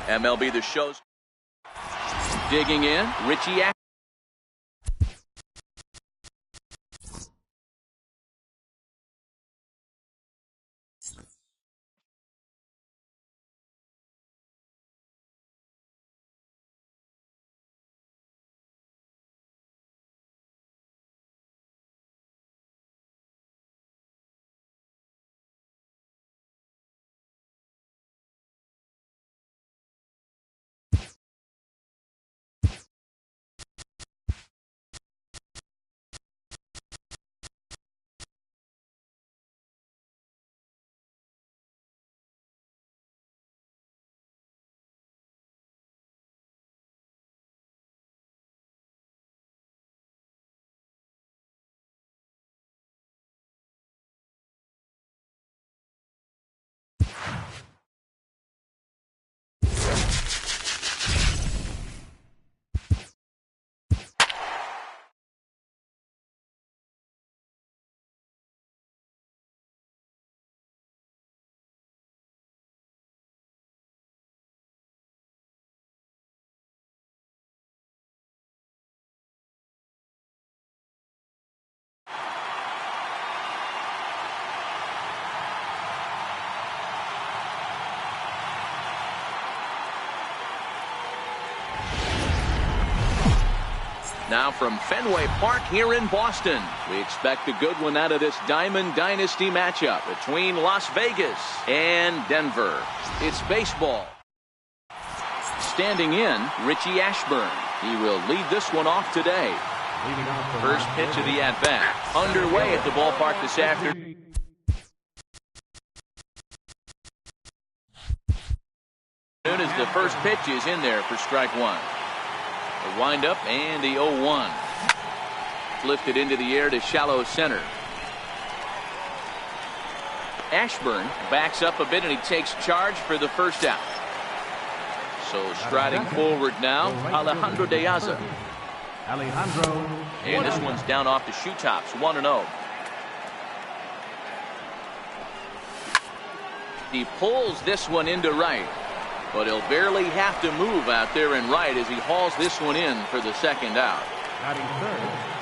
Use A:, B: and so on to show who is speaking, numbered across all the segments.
A: MLB The Show's digging in, Richie Ashburn. Now from Fenway Park here in Boston, we expect a good one out of this Diamond Dynasty matchup between Las Vegas and Denver. It's baseball. Standing in, Richie Ashburn. He will lead this one off today. First pitch of the at-bat. Underway at the ballpark this afternoon. As the first pitch is in there for strike one. The windup and the 0-1. Lifted into the air to shallow center. Ashburn backs up a bit and he takes charge for the first out. So striding forward now, Alejandro De Aza. And this one's down off the shoe tops, 1-0. He pulls this one into right. But he'll barely have to move out there in right as he hauls this one in for the second out.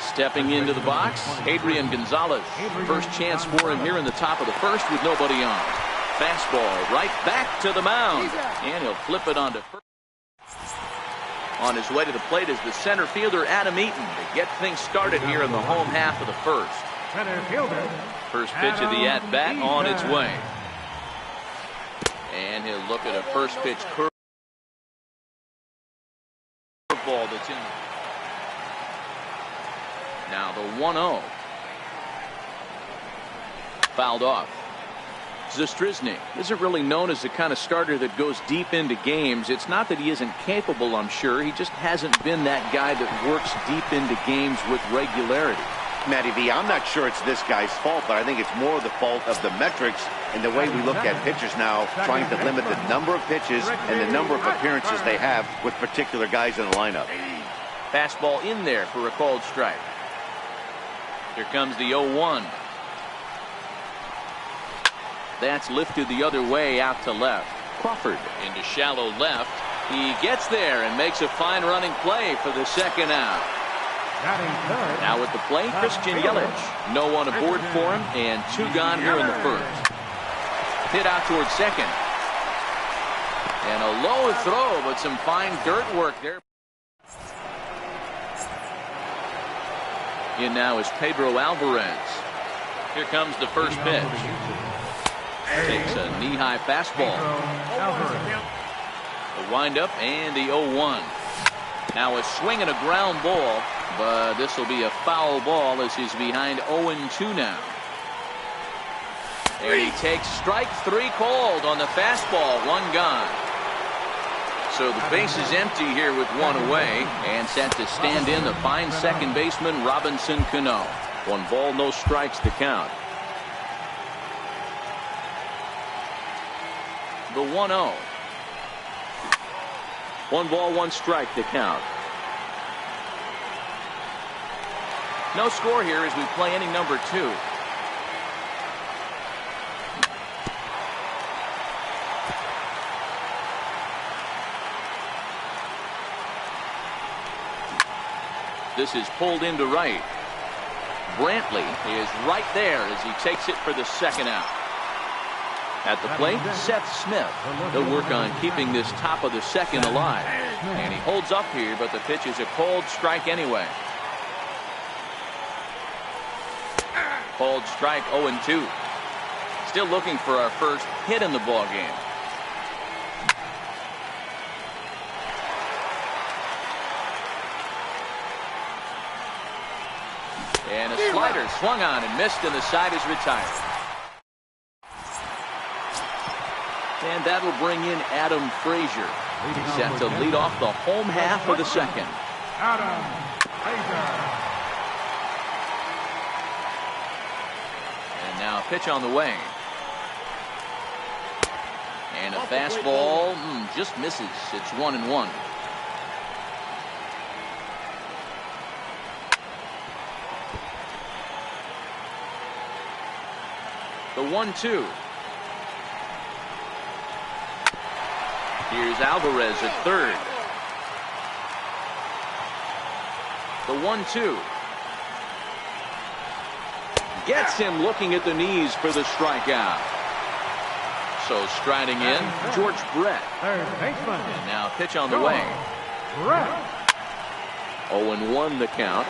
A: Stepping into the box, Adrian Gonzalez. First chance for him here in the top of the first with nobody on. Fastball right back to the mound. And he'll flip it onto first. On his way to the plate is the center fielder Adam Eaton to get things started here in the home half of the first. First pitch of the at-bat on its way. And he'll look at a first pitch curveball that's in. Now the 1-0. Fouled off. Zastryzny isn't really known as the kind of starter that goes deep into games. It's not that he isn't capable, I'm sure. He just hasn't been that guy that works deep into games with regularity.
B: Matty V, I'm not sure it's this guy's fault, but I think it's more the fault of the metrics and the way we look at pitchers now, trying to limit the number of pitches and the number of appearances they have with particular guys in the lineup.
A: Fastball in there for a called strike. Here comes the 0-1. That's lifted the other way out to left. Crawford into shallow left. He gets there and makes a fine running play for the second out. Now at the plate, Christian Yelich. No one aboard for him, and two gone here in the first. Hit out towards second. And a low throw, but some fine dirt work there. In now is Pedro Alvarez. Here comes the first pitch. Takes a knee-high fastball. The windup and the 0-1. Now a swing and a ground ball, but this will be a foul ball as he's behind 0-2 now. And he takes strike three called on the fastball, one gone. So the base is empty here with one away, and set to stand in the fine second baseman Robinson Cano. One ball, no strikes to count. The 1-0. One ball, one strike to count. No score here as we play inning number 2. This is pulled into right. Brantley is right there as he takes it for the second out. At the plate, Seth Smith. They'll work on keeping this top of the second alive. And he holds up here, but the pitch is a cold strike anyway. Cold strike, 0-2. Still looking for our first hit in the ball game. And a slider swung on and missed, and the side is retired. And that'll bring in Adam Frazier. He's set to lead off the home half of the second.
C: Adam Frazier.
A: And now a pitch on the way. And a fastball just misses. It's 1-1. The 1-2. Here's Alvarez at third. The 1-2. Gets him looking at the knees for the strikeout. So striding in, George Brett. And now pitch on the way. 0-1 the count.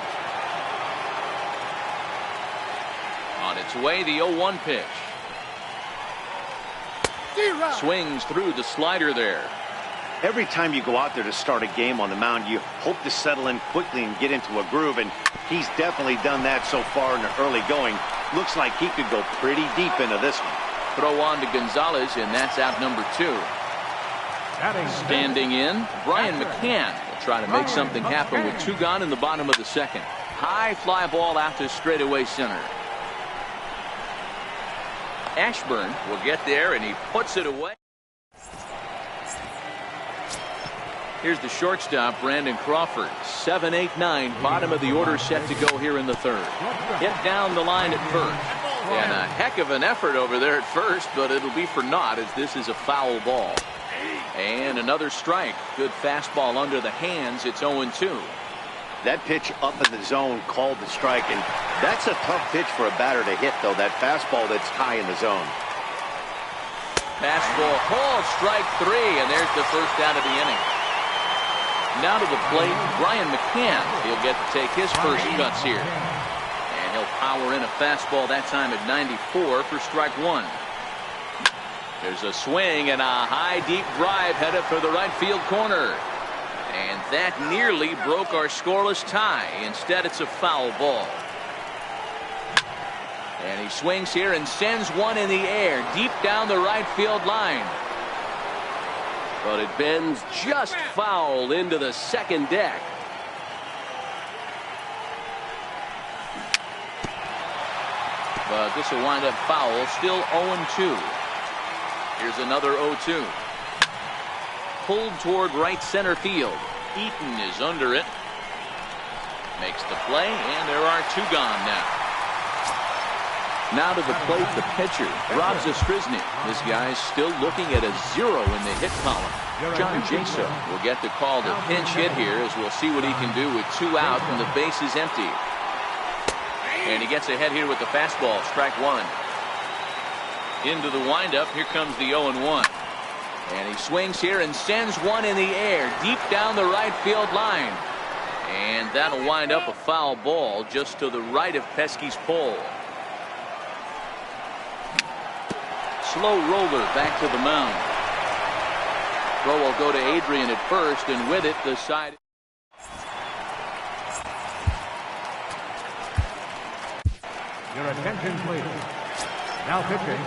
A: On its way, the 0-1 pitch. Swings through the slider there.
B: Every time you go out there to start a game on the mound, you hope to settle in quickly and get into a groove, and he's definitely done that so far in the early going. Looks like he could go pretty deep into this one.
A: Throw on to Gonzalez, and that's out number 2. Standing in, Brian McCann will try to make something happen with 2 gone in the bottom of the second. High fly ball out to straightaway center. Ashburn will get there, and he puts it away. Here's the shortstop, Brandon Crawford. 7, 8, 9, bottom of the order set to go here in the third. Hit down the line at first. And a heck of an effort over there at first, but it'll be for naught as this is a foul ball. And another strike. Good fastball under the hands. It's 0-2.
B: That pitch up in the zone called the strike, and that's a tough pitch for a batter to hit, though, that fastball that's high in the zone.
A: Fastball called, strike 3, and there's the first out of the inning. Now to the plate, Brian McCann. He'll get to take his first cuts here. And he'll power in a fastball that time at 94 for strike 1. There's a swing and a high deep drive headed for the right field corner. And that nearly broke our scoreless tie. Instead, it's a foul ball. And he swings here and sends one in the air deep down the right field line. But it bends just foul into the second deck. But this will wind up foul. Still 0-2. Here's another 0-2. Pulled toward right center field. Eaton is under it. Makes the play, and there are 2 gone now. Now to the plate, the pitcher, Rob Zastryzny. This guy's still looking at a 0 in the hit column. John Jaso will get the call to pinch hit here, as we'll see what he can do with 2 out and the base is empty. And he gets ahead here with the fastball, strike 1. Into the windup, here comes the 0-1. And he swings here and sends one in the air deep down the right field line. And that'll wind up a foul ball just to the right of Pesky's pole. Slow roller back to the mound. Throw will go to Adrian at first, and with it, the side.
C: Your attention, please. Now pitching.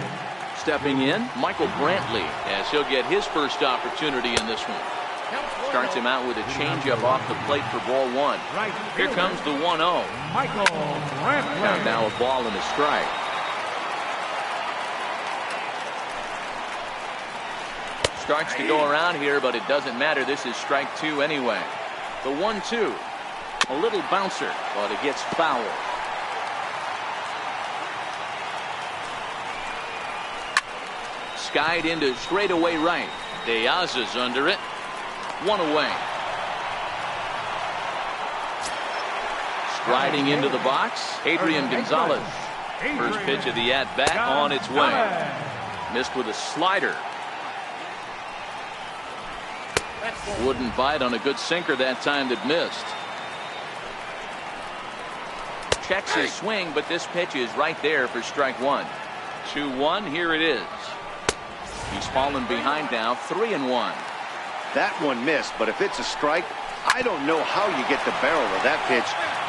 A: Stepping in, Michael Brantley, as he'll get his first opportunity in this one. Starts him out with a changeup off the plate for ball 1. Here comes the 1-0.
C: Michael Brantley.
A: Now a ball and a strike. Starts to go around here, but it doesn't matter. This is strike 2 anyway. The 1-2. A little bouncer, but it gets foul. Skied into straightaway right. Diaz is under it. 1 away. Riding into the box, Adrian Gonzalez. First pitch of the at-bat on its way. Missed with a slider. Wouldn't bite on a good sinker that time that missed. Checks his swing, but this pitch is right there for strike one. 2-1, here it is. He's fallen behind now, 3-1.
B: That one missed, but if it's a strike, I don't know how you get the barrel of that pitch.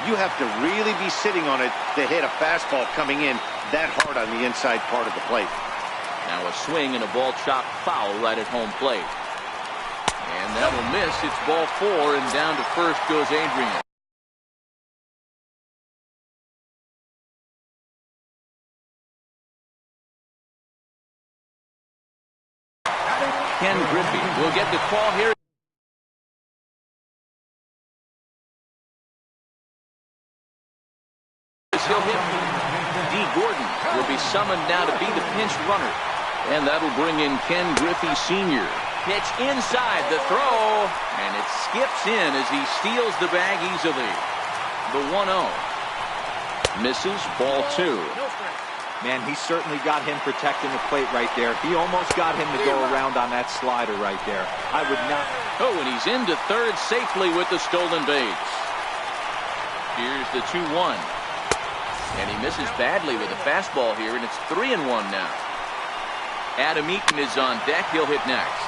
B: You have to really be sitting on it to hit a fastball coming in that hard on the inside part of the plate.
A: Now a swing and a ball chopped foul right at home plate. And that will miss. It's ball 4, and down to first goes Adrian. Ken Griffey will get the call here. He'll hit. D. Gordon will be summoned now to be the pinch runner. And that'll bring in Ken Griffey Sr. Pitch inside the throw, and it skips in as he steals the bag easily. The 1-0. Misses, ball 2.
D: Man, he certainly got him protecting the plate right there. He almost got him to go around on that slider right there. I would not.
A: Oh, and he's into third safely with the stolen base. Here's the 2-1. And he misses badly with a fastball here, and it's 3-1 now. Adam Eaton is on deck. He'll hit next.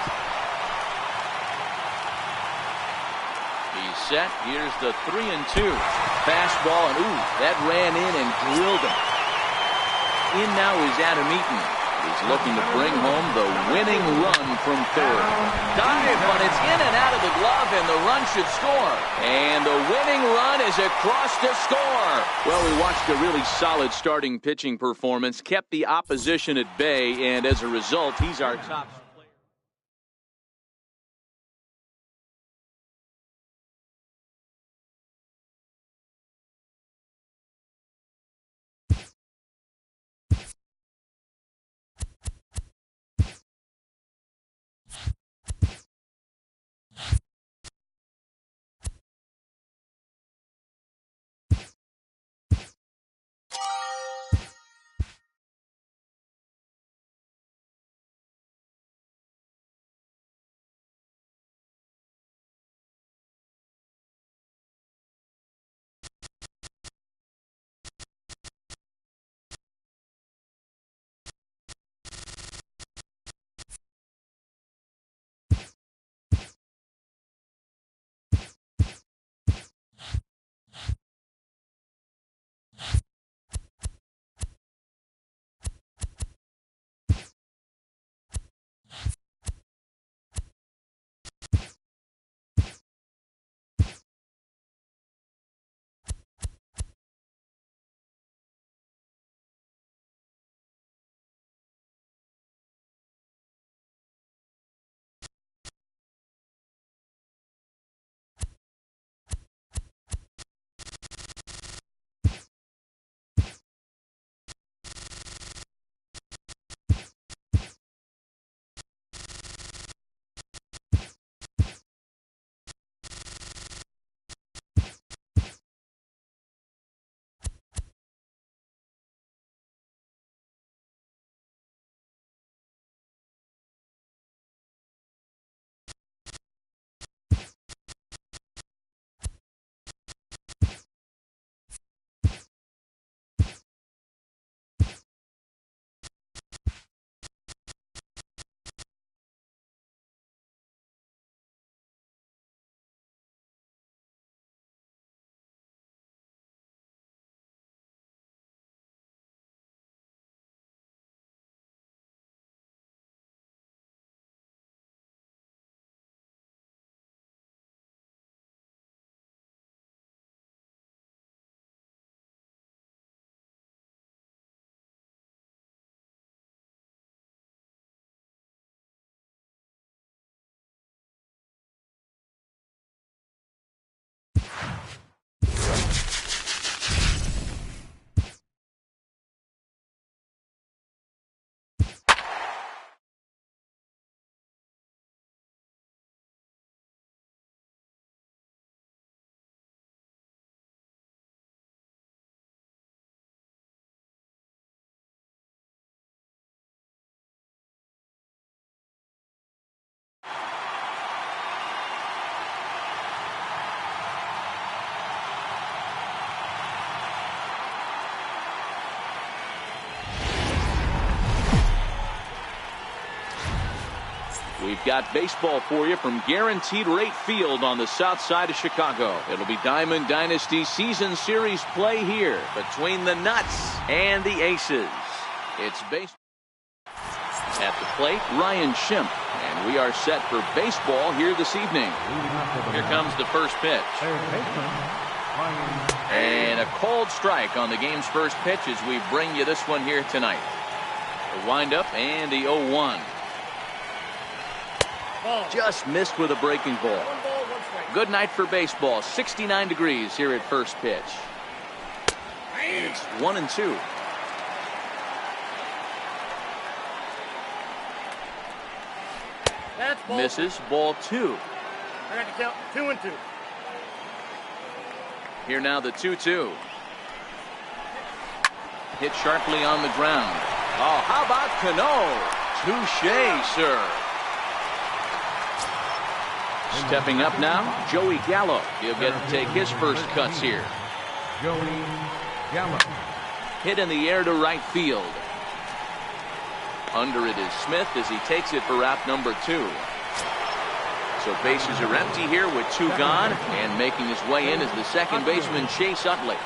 A: He's set. Here's the 3-2. Fastball, and ooh, that ran in and drilled him. In now is Adam Eaton. He's looking to bring home the winning run from third. Dive, but it's in and out of the glove, and the run should score. And the winning run is across to score. Well, we watched a really solid starting pitching performance, kept the opposition at bay, and as a result, he's our top We've got baseball for you from Guaranteed Rate Field on the south side of Chicago. It'll be Diamond Dynasty Season Series play here between the Nuts and the Aces. It's baseball. At the plate, Ryan Schimpf. And we are set for baseball here this evening. Here comes the first pitch. And a cold strike on the game's first pitch as we bring you this one here tonight. The windup and the 0-1. Just missed with a breaking ball. Good night for baseball. 69 degrees here at first pitch. It's 1-2. Misses, ball 2.
E: I got to count 2-2.
A: Here now the 2-2. Hit sharply on the ground. Oh, how about Cano? Touché, sir. Stepping up now, Joey Gallo. He'll get to take his first cuts here.
C: Joey Gallo.
A: Hit in the air to right field. Under it is Smith as he takes it for out number 2. So bases are empty here with 2 gone, and making his way in is the second baseman Chase Utley.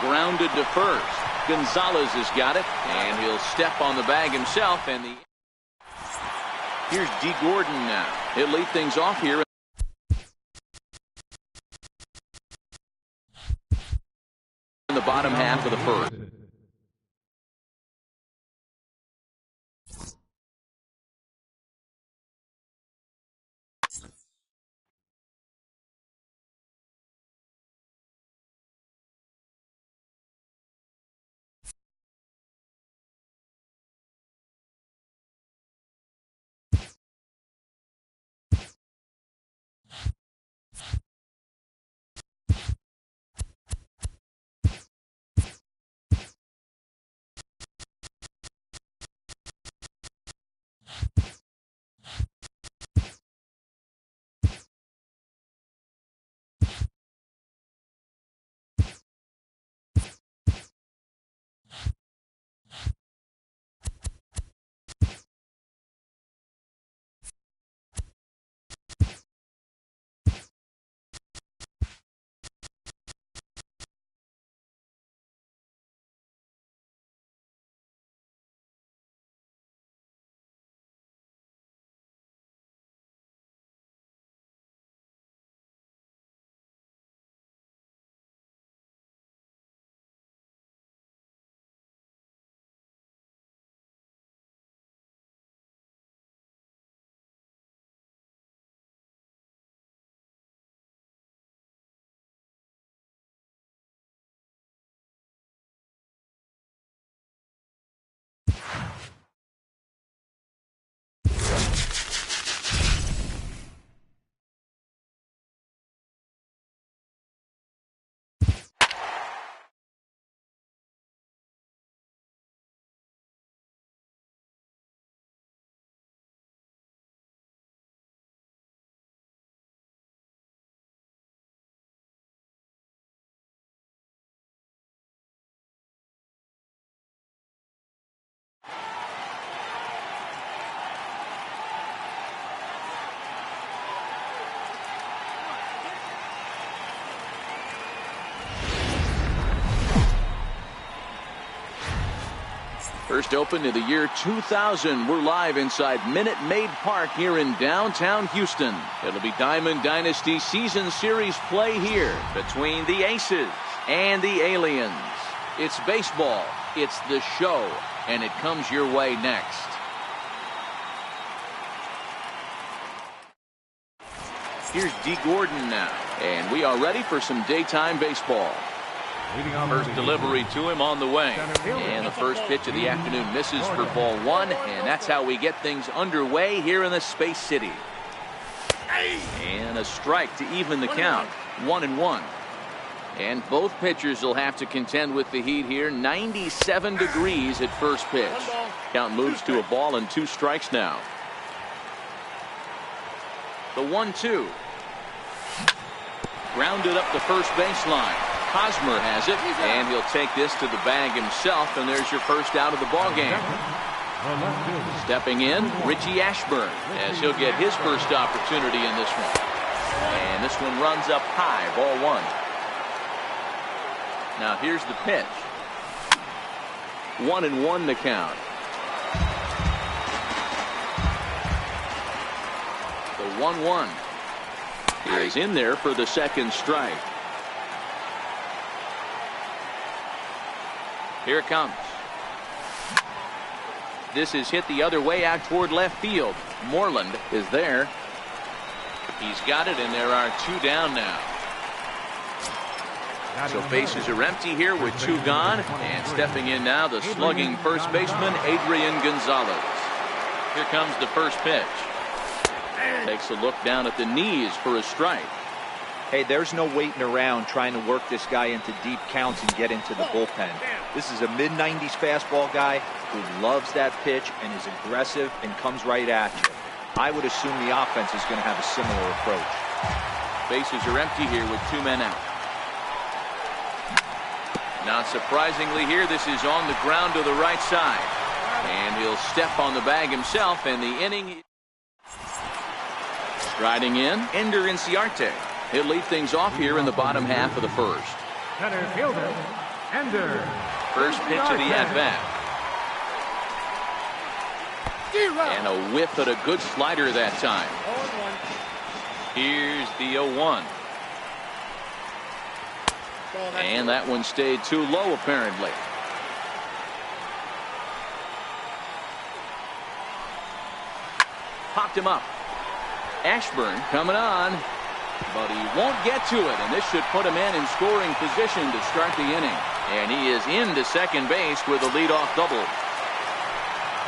A: Grounded to first. Gonzalez has got it, and he'll step on the bag himself. And here's Dee Gordon now. He'll lead things off here in the bottom half of the first. First opened in the year 2000. We're live inside Minute Maid Park here in downtown Houston. It'll be Diamond Dynasty Season Series play here between the Aces and the Aliens. It's baseball, it's the show, and it comes your way next. Here's Dee Gordon now, and we are ready for some daytime baseball. First delivery to him on the way. And the first pitch of the afternoon misses for ball 1. And that's how we get things underway here in the Space City. And a strike to even the count. 1-1. And both pitchers will have to contend with the heat here. 97 degrees at first pitch. Count moves to a ball and 2 strikes now. The 1-2. Grounded up the first baseline. Hosmer has it, and he'll take this to the bag himself, and there's your first out of the ball game. Stepping in, Richie Ashburn, as he'll get his first opportunity in this one. And this one runs up high, ball one. Now here's the pitch. 1-1 to count. The 1-1 is in there for the second strike. Here it comes. This is hit the other way out toward left field. Moreland is there. He's got it, and there are two down now. So bases are empty here with two gone, and stepping in now the slugging first baseman Adrian Gonzalez. Here comes the first pitch. Takes a look down at the knees for a strike.
D: Hey, there's no waiting around trying to work this guy into deep counts and get into the bullpen. This is a mid-90s fastball guy who loves that pitch and is aggressive and comes right at you. I would assume the offense is going to have a similar approach.
A: Bases are empty here with two men out. Not surprisingly here, this is on the ground to the right side. And he'll step on the bag himself, and the inning. Striding in, Ender Inciarte. He'll lead things off here in the bottom half of the first.
C: Center fielder, Ender.
A: First pitch of the at-bat. And a whiff at a good slider that time. Here's the 0-1. And that one stayed too low, apparently. Popped him up. Ashburn coming on, but he won't get to it, and this should put him in scoring position to start the inning. And he is into second base with a leadoff double.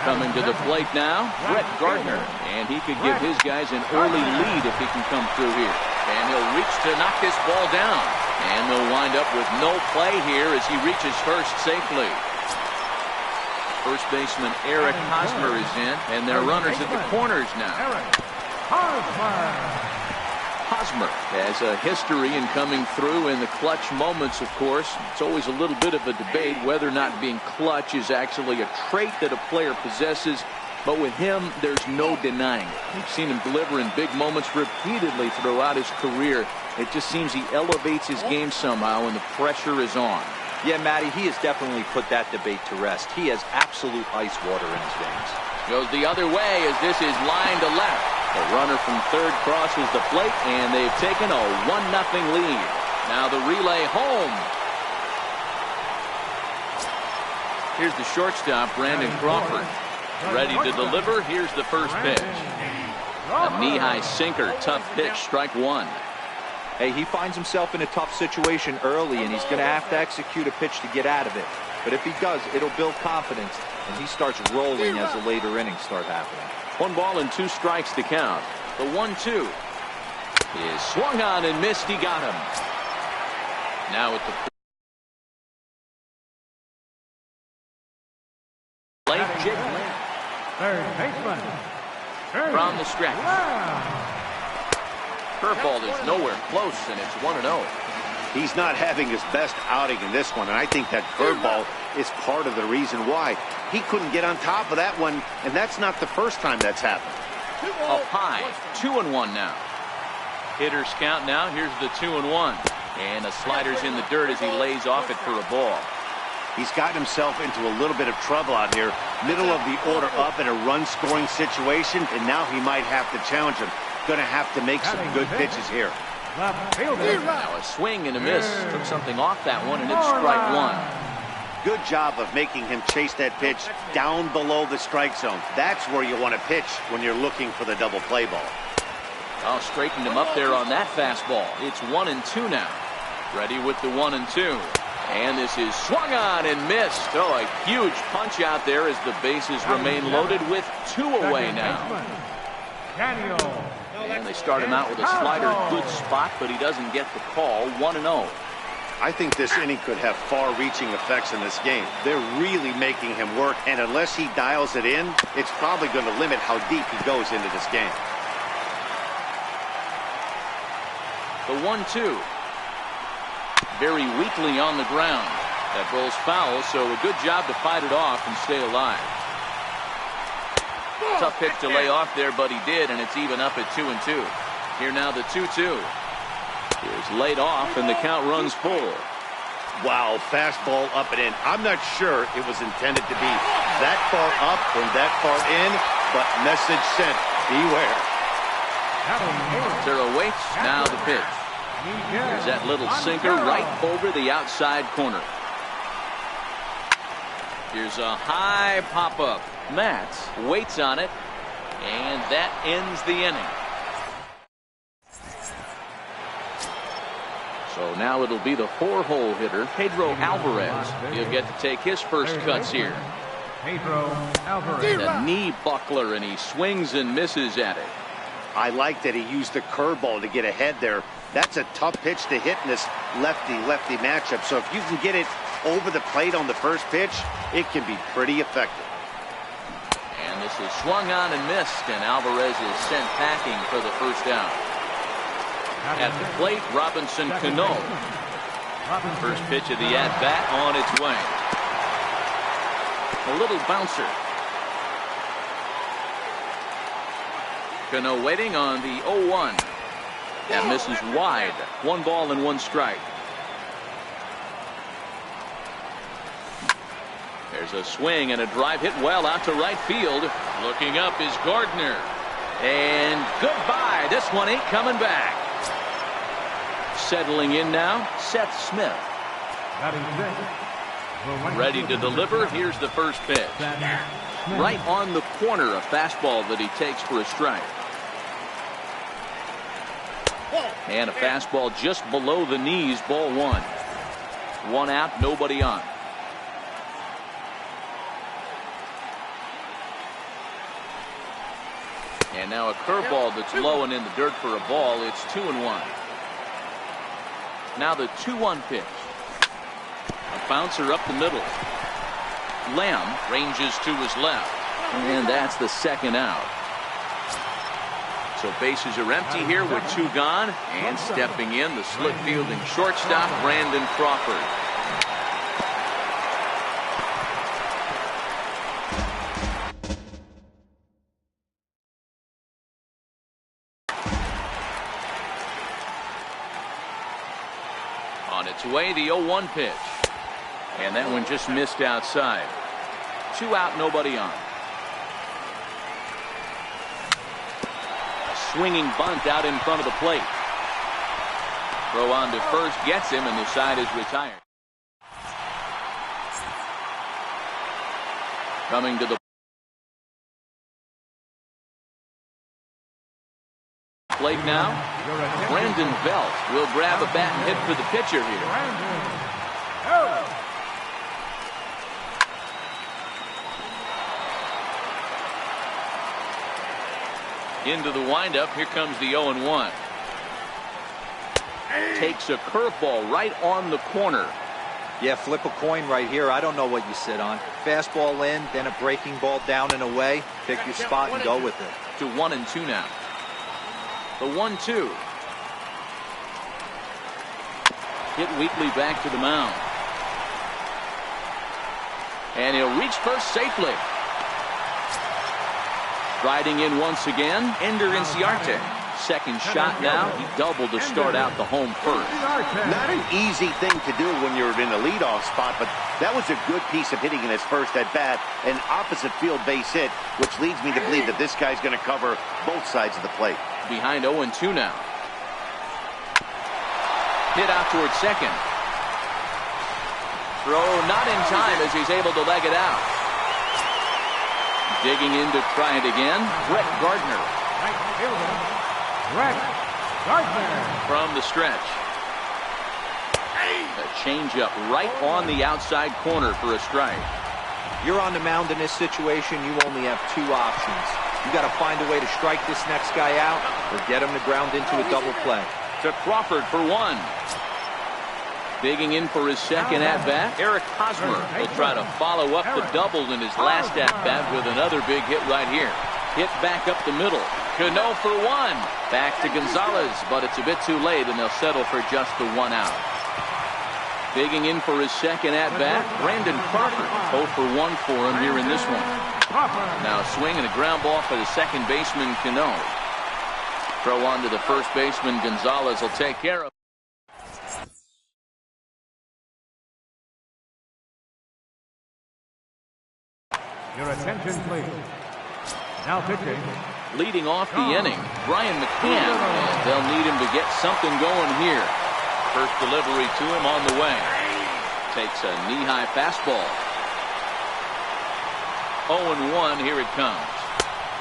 A: Coming to the plate now, Brett Gardner, and he could give his guys an early lead if he can come through here. And he'll reach to knock this ball down, and they'll wind up with no play here as he reaches first safely. First baseman Eric Hosmer is in, and their runners at the corners now. Hosmer has a history in coming through in the clutch moments, of course. It's always a little bit of a debate whether or not being clutch is actually a trait that a player possesses. But with him, there's no denying it. We've seen him deliver in big moments repeatedly throughout his career. It just seems he elevates his game somehow, and the pressure is on.
D: Yeah, Matty, he has definitely put that debate to rest. He has absolute ice water in his veins.
A: Goes the other way as this is line to left. The runner from third crosses the plate, and they've taken a 1-0 lead. Now the relay home. Here's the shortstop, Brandon Crawford. Ready to deliver. Here's the first pitch. A knee-high sinker, tough pitch, strike one.
D: Hey, he finds himself in a tough situation early, and he's going to have to execute a pitch to get out of it. But if he does, it'll build confidence, and he starts rolling as the later innings start happening.
A: 1 ball and 2 strikes to count. The 1-2 is swung on and missed. He got him. Now at the plate, Jake Lamb.
C: Third baseman.
A: From the stretch. Curveball is nowhere close, and it's 1-0.
B: He's not having his best outing in this one, and I think that curveball is part of the reason why. He couldn't get on top of that one, and that's not the first time that's happened.
A: Up high, 2-1 now. Hitters count now. Here's the 2-1. And the slider's in the dirt as he lays off it for a ball.
B: He's gotten himself into a little bit of trouble out here. Middle of the order up in a run-scoring situation, and now he might have to challenge him. Going to have to make some good pitches here.
A: Now a swing and a miss. Took something off that one, and it's strike one.
B: Good job of making him chase that pitch down below the strike zone. That's where you want to pitch when you're looking for the double play ball.
A: Oh, straightened him up there on that fastball. It's 1-2 now. Ready with the 1-2. And this is swung on and missed. Oh, a huge punch out there as the bases remain loaded with 2 away now. And they start him out with a slider, good spot, but he doesn't get the call. 1-0.
B: I think this inning could have far-reaching effects in this game. They're really making him work, and unless he dials it in, it's probably going to limit how deep he goes into this game.
A: The 1-2. Very weakly on the ground. That ball's foul, so a good job to fight it off and stay alive. Tough pitch to lay off there, but he did, and it's even up at 2-2. Here now the 2-2. Here's laid off, and the count runs full.
B: Wow, fastball up and in. I'm not sure it was intended to be that far up and that far in, but message sent. Beware.
A: Montero waits. Now the pitch. Here's that little sinker right over the outside corner. Here's a high pop-up. Matz waits on it, and that ends the inning. So now it'll be the 4-hole hitter, Pedro Alvarez. He'll get to take his first cuts here.
C: Pedro Alvarez.
A: A knee buckler, and he swings and misses at it.
B: I like that he used the curveball to get ahead there. That's a tough pitch to hit in this lefty-lefty matchup. So if you can get it over the plate on the first pitch, it can be pretty effective.
A: And this is swung on and missed, and Alvarez is sent packing for the first out. At the plate, Robinson Cano. First pitch of the at-bat on its way. A little bouncer. Cano waiting on the 0-1. That misses wide. 1 ball and 1 strike. There's a swing and a drive hit well out to right field. Looking up is Gardner. And goodbye. This one ain't coming back. Settling in now, Seth Smith. Ready to deliver. Here's the first pitch. Right on the corner, a fastball that he takes for a strike. And a fastball just below the knees, ball 1. 1 out, nobody on. And now a curveball that's low and in the dirt for a ball. It's 2-1. Now the 2-1 pitch. A bouncer up the middle. Lamb ranges to his left. And that's the second out. So bases are empty here with 2 gone. And stepping in, the slip fielding shortstop, Brandon Crawford. On its way, the 0-1 pitch. And that one just missed outside. 2 out, nobody on. A swinging bunt out in front of the plate. Throw on to first, gets him, and the side is retired. Coming to the plate now, Brandon Belt will grab a bat and hit for the pitcher here. Into the windup, here comes the 0-1. Takes a curveball right on the corner.
D: Yeah, flip a coin right here. I don't know what you sit on. Fastball in, then a breaking ball down and away. Pick your spot and go with it.
A: To 1-2 now. The 1-2. Hit weakly back to the mound. And he'll reach first safely. Riding in once again, Ender Inciarte. Second shot now. He doubled to start out the home first.
B: Not an easy thing to do when you're in a leadoff spot, but that was a good piece of hitting in his first at bat. An opposite field base hit, which leads me to believe that this guy's going to cover both sides of the plate.
A: Behind 0-2 now. Hit out towards second. Throw not in time as he's able to leg it out. Digging in to try it again, Brett Gardner.
C: Brett Gardner.
A: From the stretch. A changeup right on the outside corner for a strike.
D: You're on the mound in this situation, you only have 2 options. You got to find a way to strike this next guy out or get him to ground into a double play.
A: To Crawford for 1. Digging in for his second at-bat, Eric Hosmer will try to follow up the double in his last at-bat with another big hit right here. Hit back up the middle. Cano for 1. Back to Gonzalez, but it's a bit too late, and they'll settle for just the 1 out. Digging in for his second at-bat, Brandon Crawford. 0 for 1 for him here in this one. Now a swing and a ground ball for the second baseman, Cano. Throw on to the first baseman, Gonzalez will take care of.
C: Your attention, please. Now pitching.
A: Leading off the inning, Brian McCann. And they'll need him to get something going here. First delivery to him on the way. Takes a knee-high fastball. 0-1, here it comes.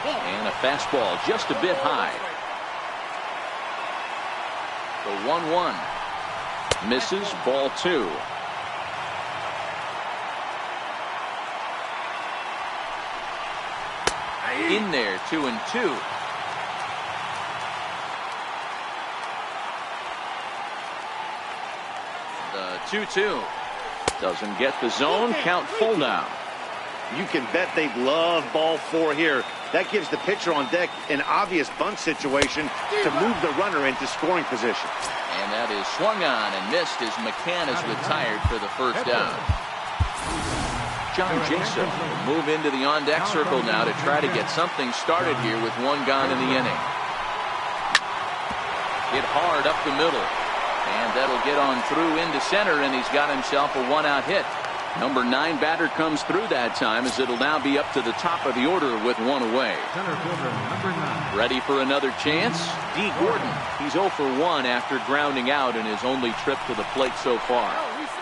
A: And a fastball just a bit high. The 1-1. Misses, ball 2. In there, 2-2. The 2-2 doesn't get the zone. Count full now.
B: You can bet they love ball 4 here. That gives the pitcher on deck an obvious bunt situation to move the runner into scoring position.
A: And that is swung on and missed as McCann is retired for the first out. John Jason will move into the on-deck circle now to try to get something started here with 1 gone in the inning. Hit hard up the middle. And that'll get on through into center, and he's got himself a 1-out hit. Number 9 batter comes through that time, as it'll now be up to the top of the order with 1 away.
C: Center fielder, number 9.
A: Ready for another chance? D. Gordon. He's 0 for 1 after grounding out in his only trip to the plate so far.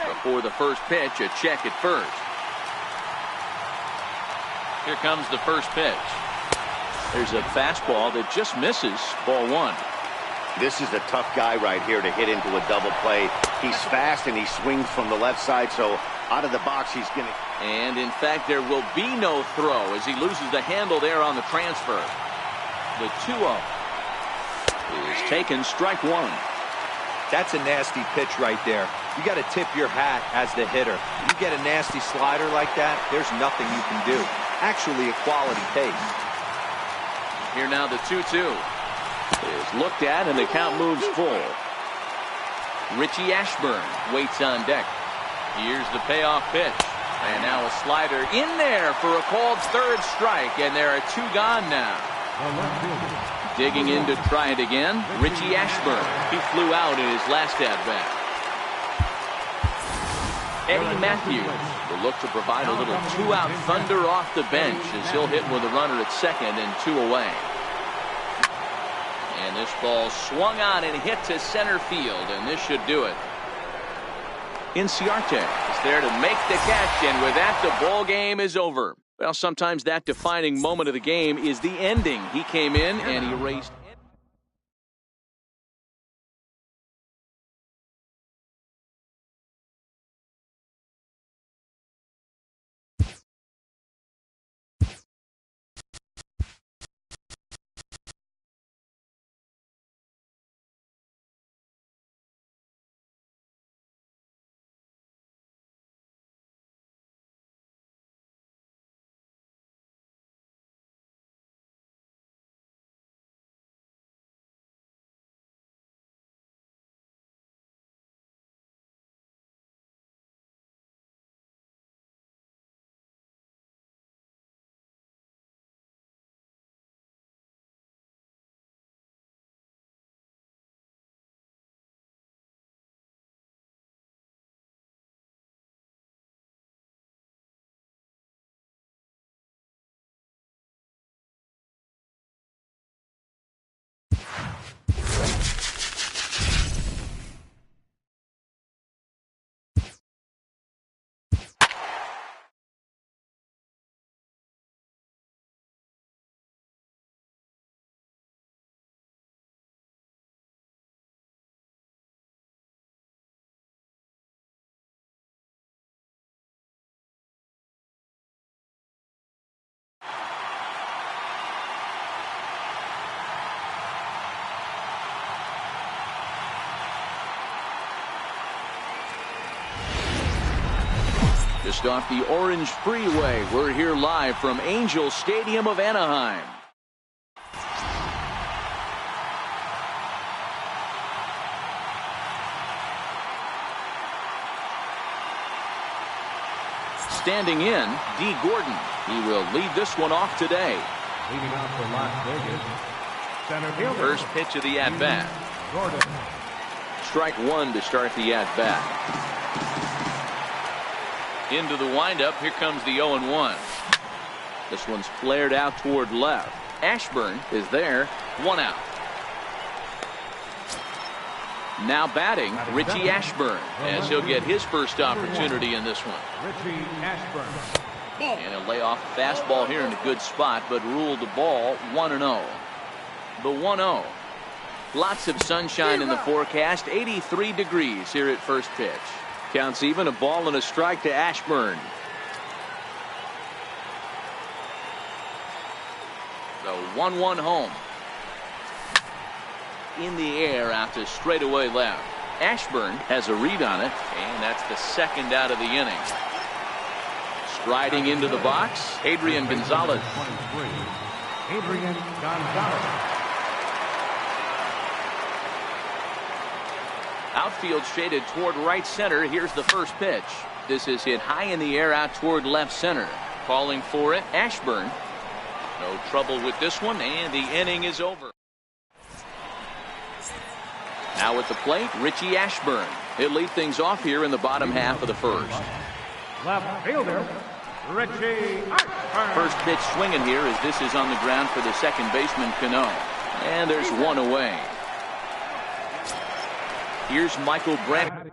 A: Before the first pitch, a check at first. Here comes the first pitch. There's a fastball that just misses, ball 1.
B: This is a tough guy right here to hit into a double play. He's fast and he swings from the left side, so out of the box he's going to.
A: And in fact, there will be no throw as he loses the handle there on the transfer. The 2-0 is taken, strike 1.
D: That's a nasty pitch right there. You got to tip your hat as the hitter. You get a nasty slider like that, there's nothing you can do. Actually a quality pace.
A: Here now the 2-2 is looked at and the count moves full. Richie Ashburn waits on deck. Here's the payoff pitch. And now a slider in there for a called third strike, and there are 2 gone now. Digging in to try it again, Richie Ashburn. He flew out in his last at-bat. Eddie Matthews will look to provide a little 2-out thunder off the bench as he'll hit with a runner at second and 2 away. And this ball swung on and hit to center field, and this should do it. Inciarte is there to make the catch, and with that, the ball game is over. Well, sometimes that defining moment of the game is the ending. He came in and he erased. Just off the Orange Freeway, we're here live from Angel Stadium of Anaheim. standing in, D. Gordon. He will lead this one off today.
C: Leading off for Las Vegas, center fielder.
A: First pitch of the at-bat.
C: Gordon.
A: Strike one to start the at-bat. Into the windup. Here comes the 0-1. This one's flared out toward left. Ashburn is there. 1 out. Now batting, Richie Ashburn, as he'll get his first opportunity in this one.
C: Richie Ashburn.
A: And he'll lay off a fastball here in a good spot, but ruled the ball 1-0. The 1-0. Lots of sunshine in the forecast. 83 degrees here at first pitch. Counts even, a ball and a strike to Ashburn. The 1-1 home. In the air out to straightaway left. Ashburn has a read on it, and that's the second out of the inning. Striding into the box, Adrian Gonzalez.
C: 23. Adrian Gonzalez.
A: Outfield shaded toward right center. Here's the first pitch. This is hit high in the air out toward left center. Calling for it, Ashburn. No trouble with this one, and the inning is over. Now at the plate, Richie Ashburn. He'll lead things off here in the bottom half of the first.
C: Left fielder, Richie Ashburn.
A: First pitch swinging here as this is on the ground for the second baseman, Cano. And there's one away. Here's Michael Brandt.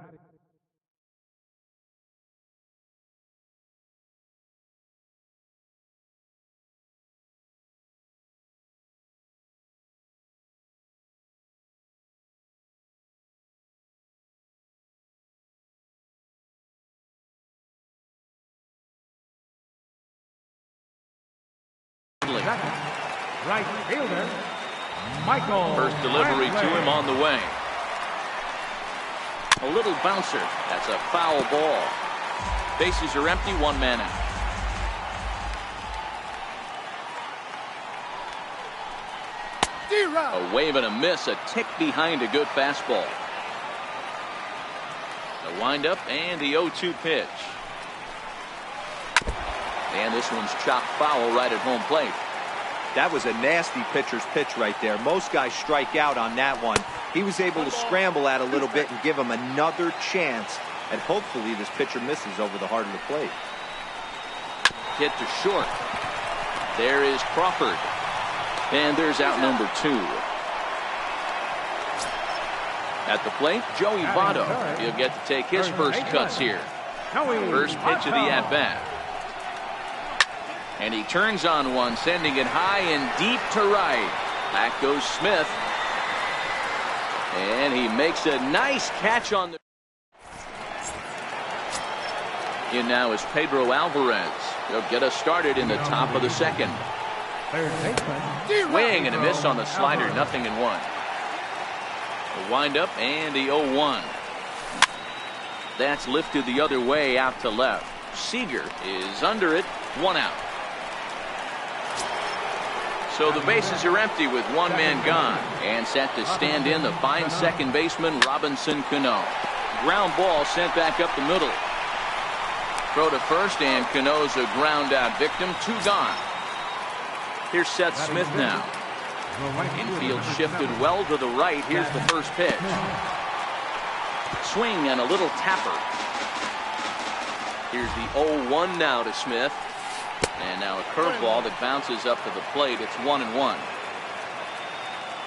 C: Right fielder, Michael.
A: First delivery to him on the way. A little bouncer. That's a foul ball. Bases are empty, 1 man out. A wave and a miss, a tick behind a good fastball. The windup and the 0-2 pitch. And this one's chopped foul right at home plate.
D: That was a nasty pitcher's pitch right there. Most guys strike out on that one. He was able to scramble at a little bit and give him another chance. And hopefully this pitcher misses over the heart of the plate.
A: Hit to short. There is Crawford. And there's out number 2. At the plate, Joey Votto. He'll get to take his first cuts here. First pitch of the at-bat. And he turns on one, sending it high and deep to right. Back goes Smith. And he makes a nice catch on the... In now is Pedro Alvarez. He'll get us started in the top of the second. Swing and a miss on the slider, 0-1. The windup and the 0-1. That's lifted the other way out to left. Seager is under it, 1 out. So the bases are empty with 1 man gone. And set to stand in the fine second baseman, Robinson Cano. Ground ball sent back up the middle. Throw to first, and Cano's a ground out victim. 2 gone. Here's Seth Smith now. Infield shifted well to the right. Here's the first pitch. Swing and a little tapper. Here's the 0-1 now to Smith. And now a curveball that bounces up to the plate. It's 1-1.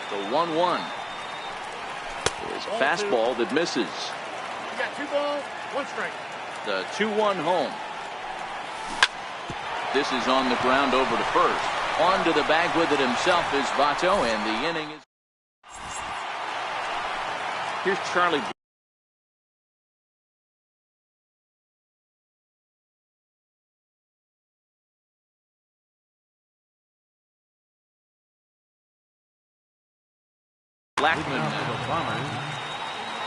A: The 1-1 is a fastball that misses.
E: You got 2 balls, 1 strike.
A: The 2-1 home. This is on the ground over to first. On to the bag with it himself is Votto, and the inning is... Here's Charlie. Blackman.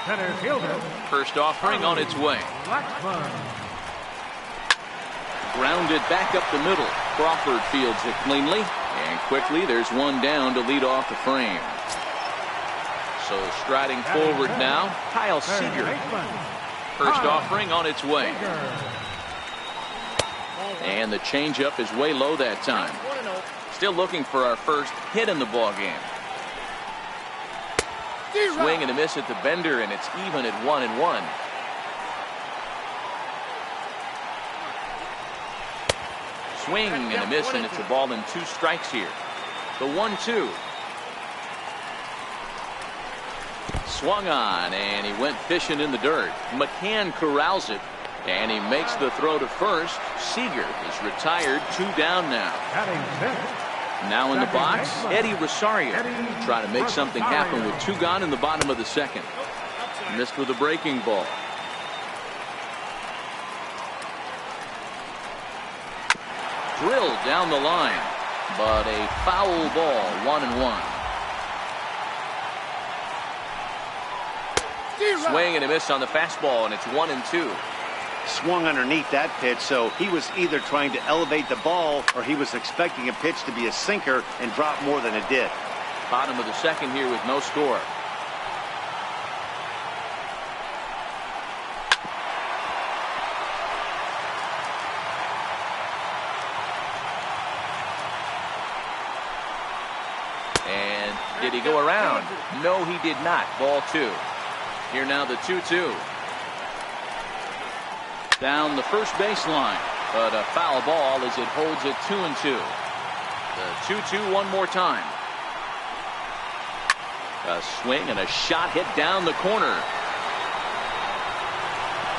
C: Center fielder.
A: First offering on its way.
C: Blackman.
A: Grounded back up the middle. Crawford fields it cleanly. And quickly there's one down to lead off the frame. So striding forward now, Kyle Seager. First offering on its way. And the changeup is way low that time. Still looking for our first hit in the ball game. Swing and a miss at the bender, and it's even at 1-1. Swing and a miss, and it's a ball and 2 strikes here. The 1-2. Swung on, and he went fishing in the dirt. McCann corrals it, and he makes the throw to first. Seager is retired, 2 down now. Now in the box, Eddie Rosario. Trying to make something happen with 2 gone in the bottom of the second. Missed with a breaking ball. Drilled down the line, but a foul ball, 1-1. Swing and a miss on the fastball, and it's 1-2.
B: Swung underneath that pitch, so he was either trying to elevate the ball or he was expecting a pitch to be a sinker and drop more than it did.
A: Bottom of the second here with no score. And did he go around? No, he did not. Ball 2. Here now the 2-2. Down the first baseline, but a foul ball as it holds it 2-2. The 2-2 one more time. A swing and a shot hit down the corner.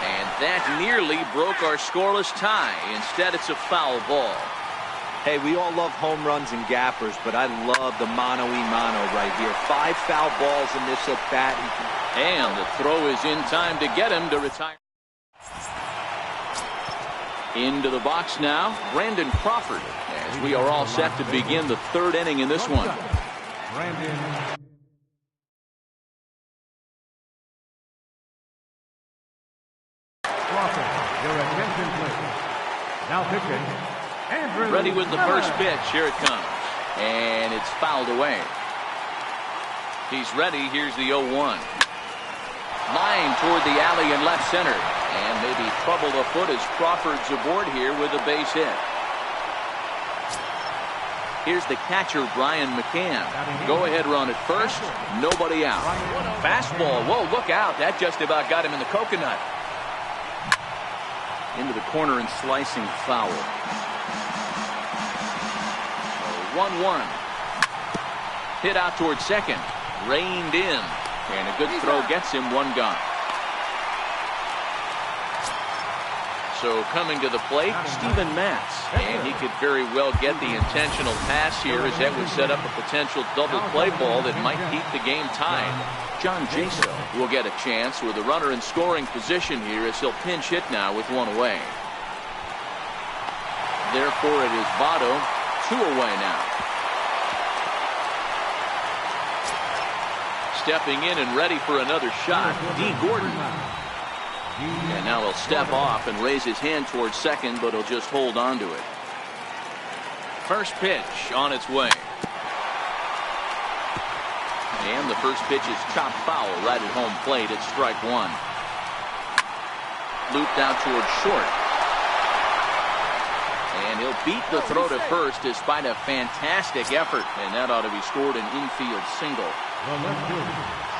A: And that nearly broke our scoreless tie. Instead, it's a foul ball.
D: Hey, we all love home runs and gappers, but I love the mano-y-mano right here. 5 foul balls in this at bat.
A: And the throw is in time to get him to retire. Into the box now, Brandon Crawford, as we are all set to begin the 3rd inning in this one.
C: Brandon Crawford, your attention please. Now pitching, Andrew.
A: Ready with the first pitch. Here it comes. And it's fouled away. He's ready. Here's the 0-1. Line toward the alley in left center. And maybe trouble afoot as Crawford's aboard here with a base hit. Here's the catcher, Brian McCann. Go ahead run at first. Nobody out. Fastball. Whoa, look out. That just about got him in the coconut. Into the corner and slicing foul. 1-1. Hit out towards second. Reined in. And a good throw gets him 1 gone. So coming to the plate, Steven Matz. And he could very well get the intentional pass here as that would set up a potential double play ball that might keep the game tied. John Jaso will get a chance with a runner in scoring position here as he'll pinch hit now with 1 away. Therefore it is Votto, 2 away now. Stepping in and ready for another shot, D. Gordon. And now he'll step off and raise his hand towards second, but he'll just hold on to it. First pitch on its way. And the first pitch is chopped foul right at home plate at strike 1. Looped out towards short. And he'll beat the throw to first despite a fantastic effort. And that ought to be scored an infield single.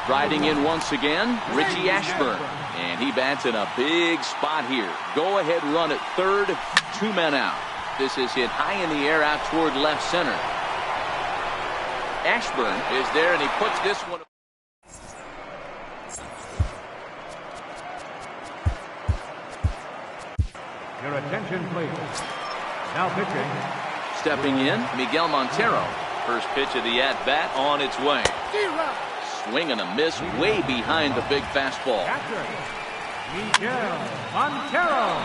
A: Riding in once again, Richie Ashburn. And he bats in a big spot here. Go ahead run at third, 2 men out. This is hit high in the air out toward left center. Ashburn is there and he puts this one.
C: Your attention please. Now pitching.
A: Stepping in, Miguel Montero. First pitch of the at-bat on its way. Swing and a miss way behind the big fastball.
C: Catcher, Miguel Montero.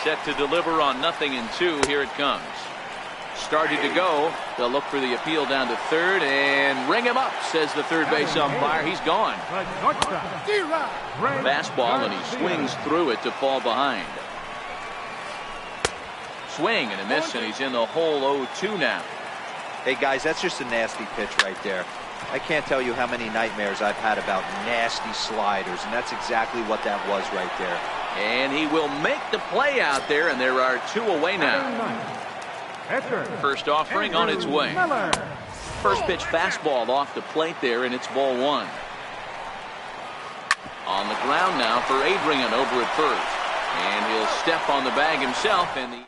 A: Set to deliver on 0-2. Here it comes. Started to go. They'll look for the appeal down to third and ring him up, says the third base umpire. He's gone. Fastball and he swings through it to fall behind. Swing and a miss and he's in the hole 0-2 now.
D: Hey guys, that's just a nasty pitch right there. I can't tell you how many nightmares I've had about nasty sliders, and that's exactly what that was right there.
A: And he will make the play out there, and there are 2 away now. First offering on its way. First pitch fastball off the plate there, and it's ball 1. On the ground now for Adrian over at first. And he'll step on the bag himself. And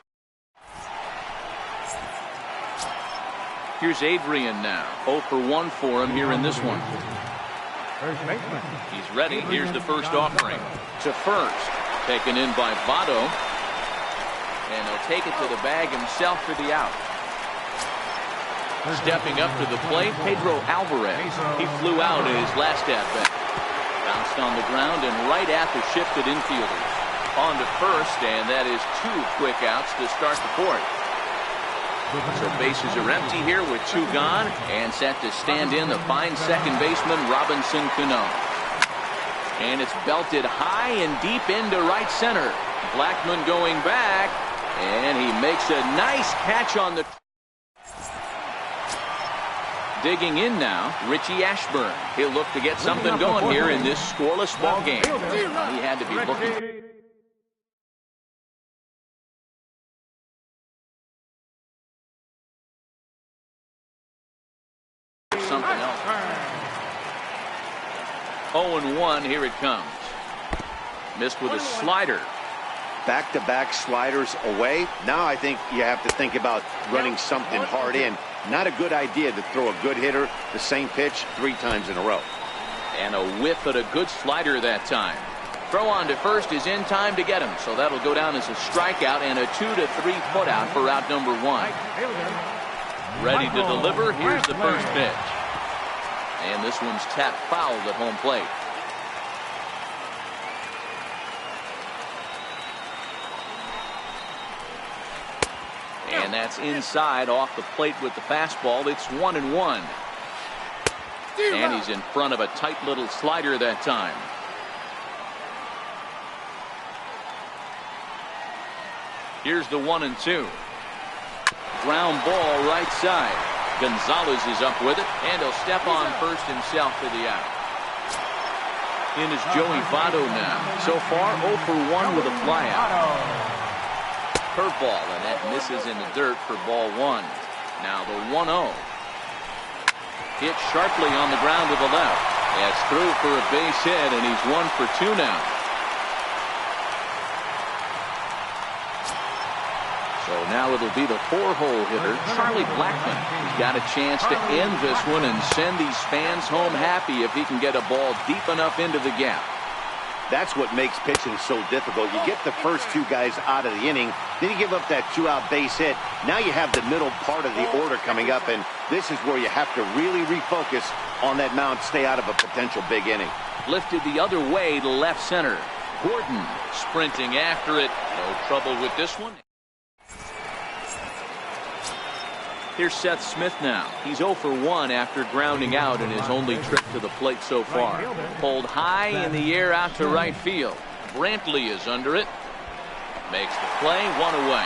A: here's Adrian now. 0 for 1 for him here in this one. He's ready. Here's the first offering. To first. Taken in by Votto. And he'll take it to the bag himself for the out. Stepping up to the plate, Pedro Alvarez. He flew out in his last at-bat. Bounced on the ground and right at the shifted infielders. On to first, and that is 2 quick outs to start the 4th. So bases are empty here with 2 gone, and set to stand in the fine second baseman Robinson Cano. And it's belted high and deep into right center. Blackmon going back, and he makes a nice catch on the... Digging in now, Richie Ashburn. He'll look to get something going here in this scoreless ball game. He had to be looking. Something else. 0-1, here it comes. Missed with a slider.
B: Back-to-back sliders away. Now I think you have to think about running something hard in. Not a good idea to throw a good hitter the same pitch 3 times in a row.
A: And a whiff at a good slider that time. Throw on to first is in time to get him. So that'll go down as a strikeout and a 2 to 3 foot out for out number 1. Ready to deliver. Here's the first pitch. And this one's tapped foul at home plate. And that's inside off the plate with the fastball. It's 1-1. And he's in front of a tight little slider that time. Here's the 1-2. Ground ball right side. Gonzalez is up with it, and he'll step on first himself for the out. In is Joey Votto now. So far 0 for 1 with a flyout. Curveball, and that misses in the dirt for ball 1. Now the 1-0. Hit sharply on the ground to the left. That's through for a base hit, and he's 1 for 2 now. So now it'll be the 4-hole hitter, Charlie Blackmon. He's got a chance to end this one and send these fans home happy if he can get a ball deep enough into the gap.
B: That's what makes pitching so difficult. You get the first 2 guys out of the inning, then you give up that 2-out base hit. Now you have the middle part of the order coming up, and this is where you have to really refocus on that mound, stay out of a potential big inning.
A: Lifted the other way to left center. Gordon sprinting after it. No trouble with this one. Here's Seth Smith now. He's 0 for 1 after grounding out in his only trip to the plate so far. Pulled high in the air out to right field. Brantley is under it. Makes the play, 1 away.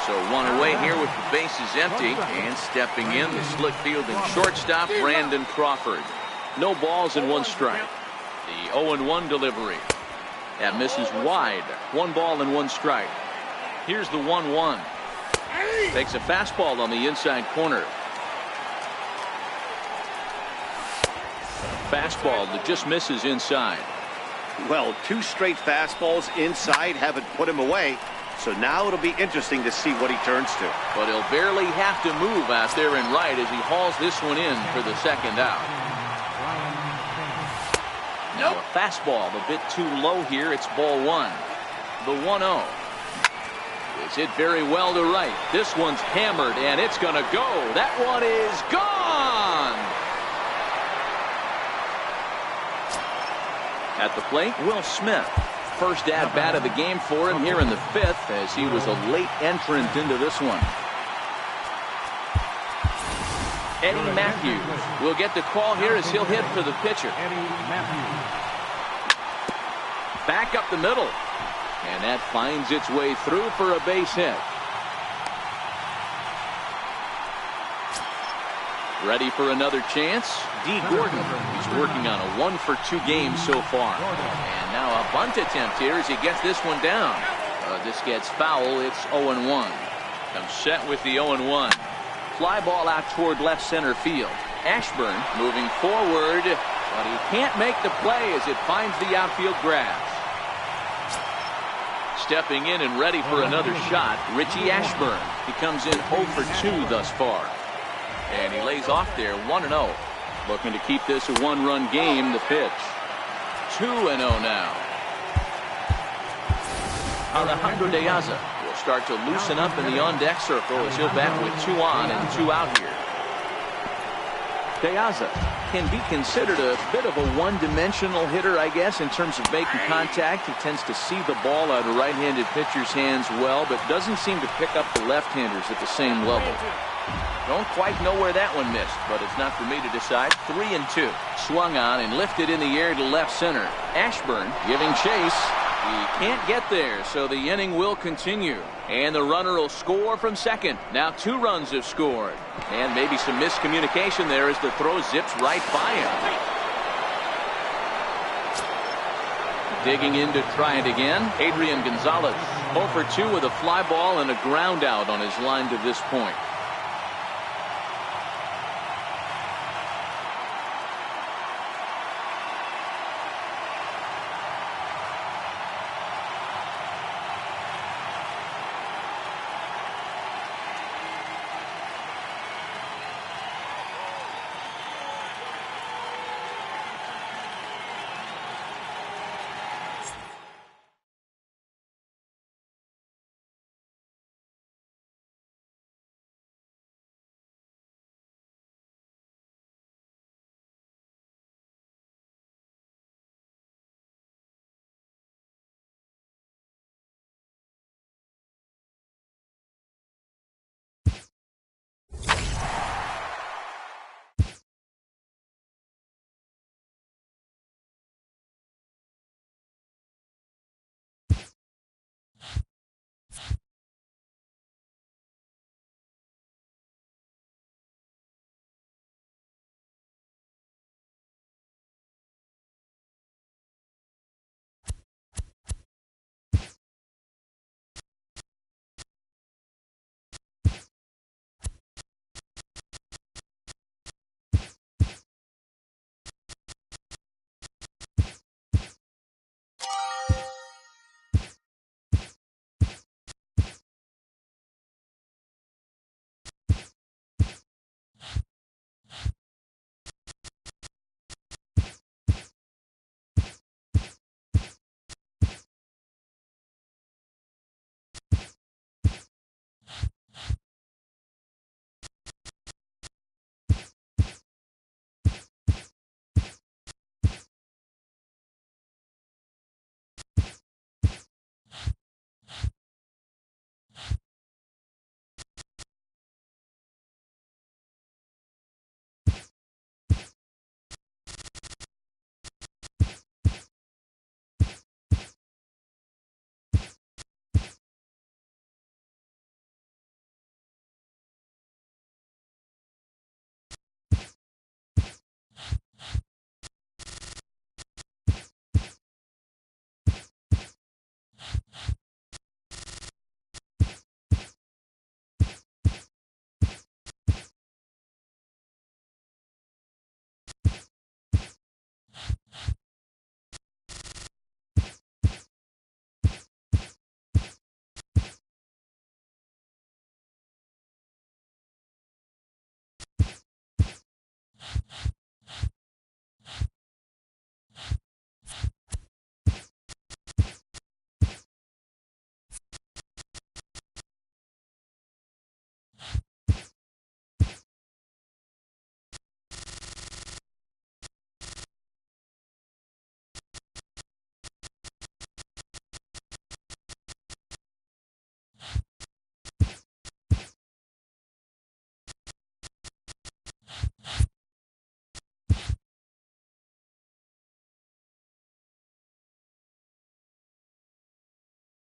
A: So 1 away here with the bases empty. And stepping in, the slick fielding shortstop, Brandon Crawford. No balls and 1 strike. The 0-1 delivery. That misses wide. 1 ball and 1 strike. Here's the 1-1. Takes a fastball on the inside corner. Fastball that just misses inside.
B: Well, 2 straight fastballs inside haven't put him away. So now it'll be interesting to see what he turns to.
A: But he'll barely have to move out there in right as he hauls this one in for the second out. Now a fastball a bit too low here. It's ball 1. The 1-0. It's hit very well to right. This one's hammered, and it's going to go. That one is gone. At the plate, Will Smith. First at-bat of the game for him here in the 5th, as he was a late entrant into this one. Eddie Matthews will get the call here as he'll hit for the pitcher. Back up the middle. And that finds its way through for a base hit. Ready for another chance. D. Gordon. He's working on a 1-for-2 game so far. And now a bunt attempt here as he gets this one down. This gets foul. It's 0-1. Comes set with the 0-1. Fly ball out toward left center field. Ashburn moving forward, but he can't make the play as it finds the outfield grass. Stepping in and ready for another shot, Richie Ashburn. He comes in 0 for 2 thus far. And he lays off there 1-0. Looking to keep this a one-run game. The pitch. 2-0 now. Alejandro De Aza will start to loosen up in the on-deck circle as he'll bat with 2 on and 2 out here. De Aza can be considered a bit of a one-dimensional hitter, I guess, in terms of making contact. He tends to see the ball out of right-handed pitchers' hands well, but doesn't seem to pick up the left-handers at the same level. Don't quite know where that one missed, but it's not for me to decide. 3-2. Swung on and lifted in the air to left center. Ashburn giving chase. He can't get there, so the inning will continue. And the runner will score from second. Now 2 runs have scored. And maybe some miscommunication there as the throw zips right by him. Digging in to try it again. Adrian Gonzalez 0 for 2 with a fly ball and a ground out on his line to this point.